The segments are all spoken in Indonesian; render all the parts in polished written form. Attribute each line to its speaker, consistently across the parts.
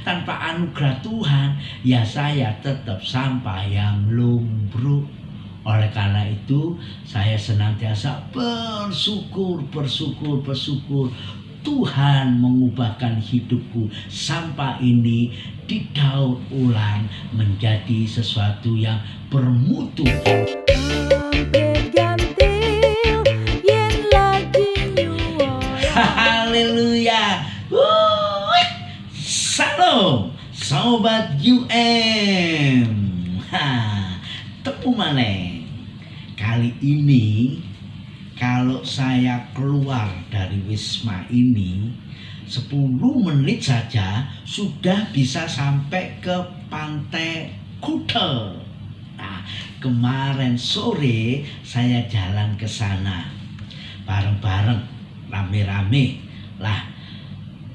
Speaker 1: tanpa anugerah Tuhan, ya saya tetap sampah yang lumbruk. Oleh karena itu, saya senantiasa bersyukur. Tuhan mengubahkan hidupku. Sampah ini didaur ulang menjadi sesuatu yang bermutu. Haleluya. Salam Sobat UM. Tepu maneh. Kali ini kalau saya keluar dari Wisma ini 10 menit saja sudah bisa sampai ke Pantai Kuta. Nah, kemarin sore saya jalan ke sana bareng-bareng, rame-rame lah.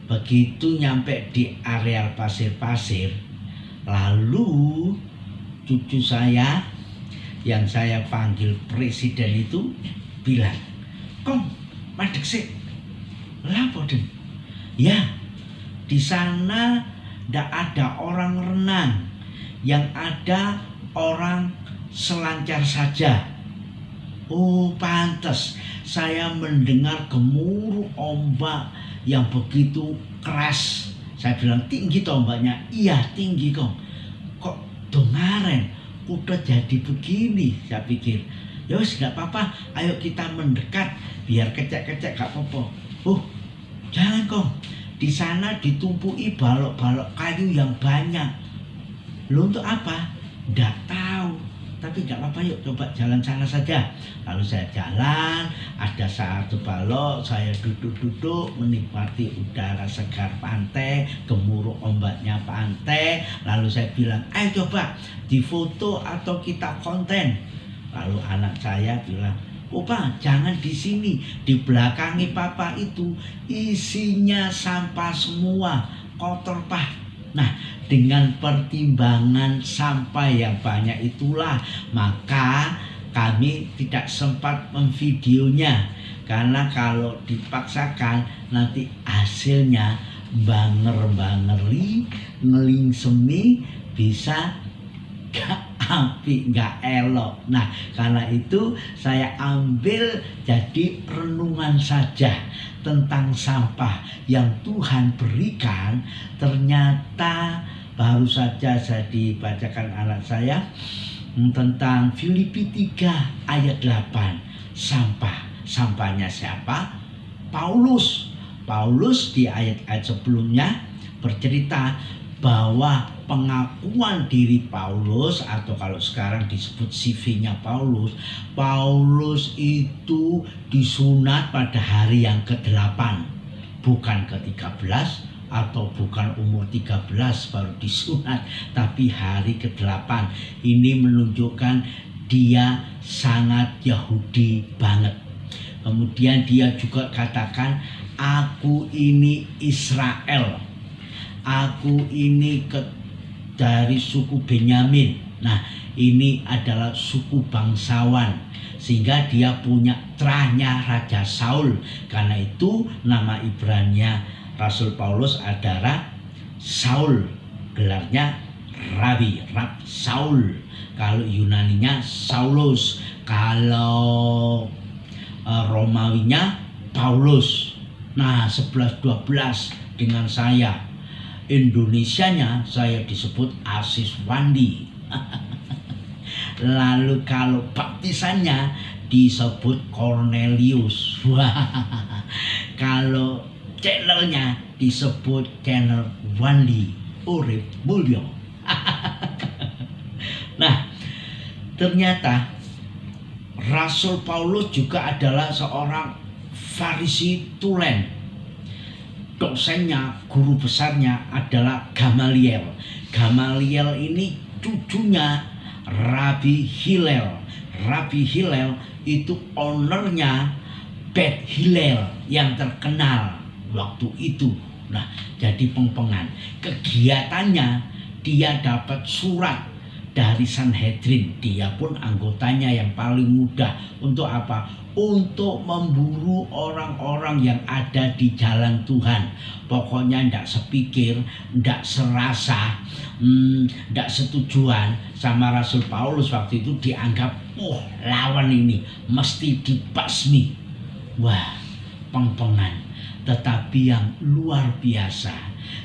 Speaker 1: Begitu nyampe di areal pasir-pasir, lalu cucu saya yang saya panggil presiden itu bilang, "Kong, madeg sik. Lapo Den?" "Ya, di sana ndak ada orang renang, yang ada orang selancar saja." "Oh, pantes. Saya mendengar gemuruh ombak yang begitu keras." Saya bilang, "Tinggi toh ombaknya?" "Iya, tinggi Kong." "Kok dongaren udah jadi begini?" Saya pikir, ya wis gak apa-apa, ayo kita mendekat biar kecek-kecek gak apa-apa. "Oh, jangan Kong, di sana ditumpui balok-balok kayu yang banyak." "Lu untuk apa?" "Nggak tahu, tapi nggak apa-apa, yuk coba jalan sana saja." Lalu saya jalan, ada satu balok, saya duduk-duduk menikmati udara segar pantai, gemuruh ombaknya pantai. Lalu saya bilang, "Ayo coba difoto atau kita konten." Lalu anak saya bilang, "Opa, jangan di sini, di belakangi papa itu isinya sampah semua, kotor Pak." Nah, dengan pertimbangan sampah yang banyak itulah maka kami tidak sempat memvideonya, karena kalau dipaksakan nanti hasilnya banger-bangeri, ngelingsemi, bisa gak apik, gak elok. Nah, karena itu saya ambil jadi renungan saja tentang sampah yang Tuhan berikan. Ternyata baru saja saya dibacakan anak saya tentang Filipi 3 ayat 8. Sampahnya siapa? Paulus di ayat-ayat sebelumnya bercerita bahwa pengakuan diri Paulus, atau kalau sekarang disebut CV-nya Paulus itu disunat pada hari yang ke-8, bukan ke-13 atau bukan umur 13 baru disunat, tapi hari ke-8. Ini menunjukkan dia sangat Yahudi banget. Kemudian dia juga katakan, "Aku ini Israel. Aku ini dari suku Benyamin." Nah, ini adalah suku bangsawan, sehingga dia punya terahnya Raja Saul. Karena itu nama Ibraninya Rasul Paulus adalah Saul, gelarnya Rabi, Rab Saul. Kalau Yunaninya Saulus, kalau Romawinya Paulus. Nah, 11-12 dengan saya. Indonesianya saya disebut Asis Wandi. Lalu kalau baptisannya disebut Cornelius. Kalau channelnya disebut channel Wandi Urip Mulyo. Nah, ternyata Rasul Paulus juga adalah seorang Farisi tulen. Dosennya, guru besarnya adalah Gamaliel. Gamaliel ini cucunya Rabi Hillel. Rabi Hillel itu ownernya Bet Hillel yang terkenal waktu itu. Nah, jadi pengpengan. Kegiatannya dia dapat surat dari Sanhedrin. Dia pun anggotanya yang paling muda. Untuk apa? Untuk memburu orang-orang yang ada di jalan Tuhan. Pokoknya ndak sepikir, ndak serasa, ndak setujuan sama Rasul Paulus waktu itu. Dianggap, lawan ini mesti dibasmi. Wah, pengpengan. Tetapi yang luar biasa,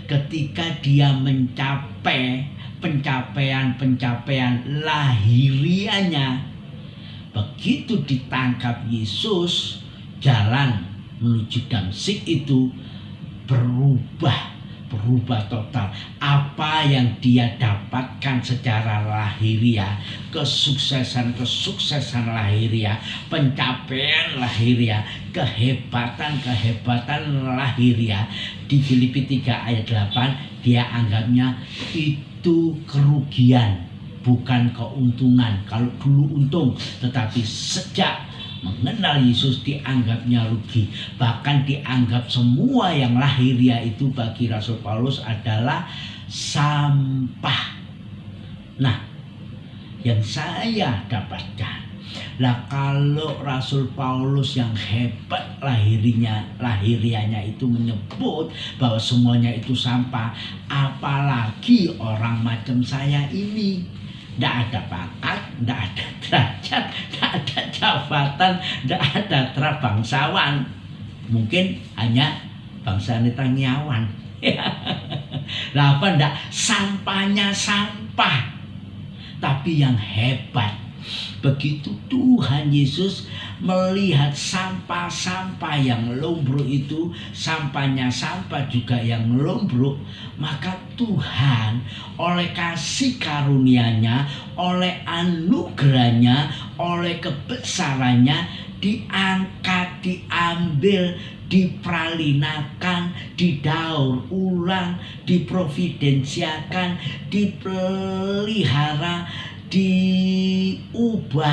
Speaker 1: ketika dia mencapai pencapaian lahirianya, begitu ditangkap Yesus, jalan menuju Damsyik itu berubah total. Apa yang dia dapatkan secara lahiriah, kesuksesan lahiriah, pencapaian lahiriah, kehebatan lahiriah, di Filipi 3 ayat 8 dia anggapnya itu kerugian, bukan keuntungan. Kalau dulu untung, tetapi sejak mengenal Yesus dianggapnya rugi. Bahkan dianggap semua yang lahiriah itu bagi Rasul Paulus adalah sampah. Nah, yang saya dapatkan, kalau Rasul Paulus yang hebat lahiriahnya itu menyebut bahwa semuanya itu sampah, apalagi orang macam saya ini. Tidak ada pangkat, tidak ada derajat, tidak ada jabatan, tidak ada bangsawan. Mungkin hanya bangsa Netanyawan. Lah apa enggak? Sampahnya sampah. Tapi yang hebat, begitu Tuhan Yesus melihat sampah-sampah yang lumbruk itu, sampahnya sampah juga yang lumbruk, maka Tuhan oleh kasih karunia-Nya, oleh anugerahnya, oleh kebesarannya diangkat, diambil, dipralinakan, didaur ulang, diprovidensiakan, dipelihara, diubahkan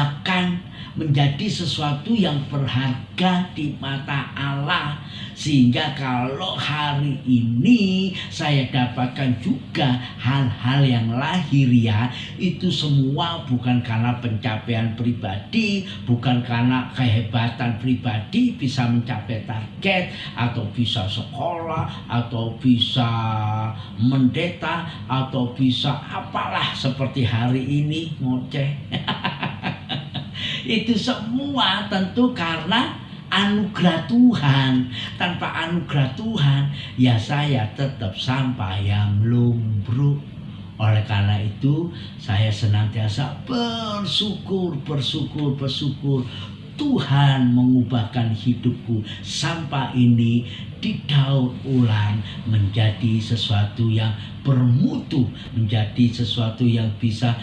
Speaker 1: menjadi sesuatu yang berharga di mata Allah. Sehingga kalau hari ini saya dapatkan juga hal-hal yang lahiriah, itu semua bukan karena pencapaian pribadi, bukan karena kehebatan pribadi bisa mencapai target, atau bisa sekolah, atau bisa mendeta, atau bisa apalah seperti hari ini ngoceh. Itu semua tentu karena anugerah Tuhan. Tanpa anugerah Tuhan, ya saya tetap sampah yang lumbruk. Oleh karena itu, saya senantiasa bersyukur. Tuhan mengubahkan hidupku. Sampah ini didaur ulang menjadi sesuatu yang bermutu, menjadi sesuatu yang bisa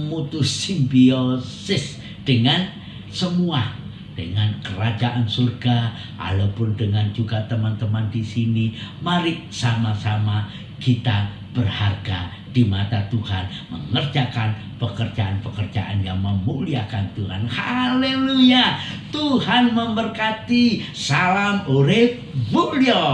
Speaker 1: mutu simbiosis dengan semua, dengan kerajaan surga, walaupun dengan juga teman-teman di sini. Mari sama-sama kita berharga di mata Tuhan, mengerjakan pekerjaan-pekerjaan yang memuliakan Tuhan. Haleluya! Tuhan memberkati. Salam urip mulya.